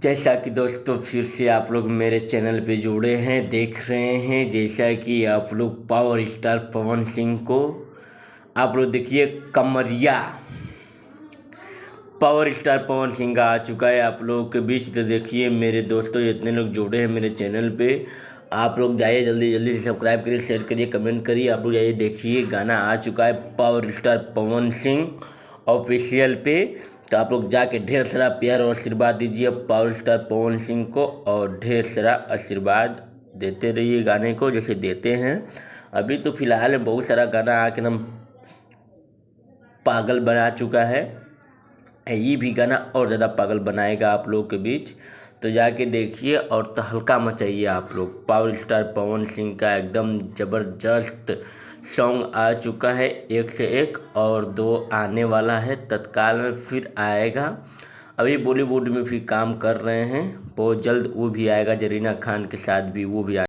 जैसा कि दोस्तों फिर से आप लोग मेरे चैनल पे जुड़े हैं, देख रहे हैं। जैसा कि आप लोग पावर स्टार पवन सिंह को आप लोग देखिए, कमरिया पावर स्टार पवन सिंह का आ चुका है आप लोगों के बीच। तो देखिए मेरे दोस्तों, जितने लोग जुड़े हैं मेरे चैनल पे, आप लोग जाइए जल्दी जल्दी से सब्सक्राइब करिए, शेयर करिए, कमेंट करिए। आप लोग जाइए देखिए, गाना आ चुका है power star Pawan Singh official पे। तो आप लोग जाके ढेर सारा प्यार और आशीर्वाद दीजिए पावर स्टार पवन सिंह को, और ढेर सारा आशीर्वाद देते रहिए गाने को जैसे देते हैं। अभी तो फिलहाल में बहुत सारा गाना आके एकदम पागल बना चुका है। ये भी गाना और ज़्यादा पागल बनाएगा आप लोगों के बीच। तो जाके देखिए और तहलका मचाइए आप लोग। पावर स्टार पवन सिंह का एकदम ज़बरदस्त सॉन्ग आ चुका है, एक से एक, और 2 आने वाला है तत्काल में, फिर आएगा। अभी बॉलीवुड में भी काम कर रहे हैं, बहुत जल्द वो भी आएगा। जरीना खान के साथ भी वो भी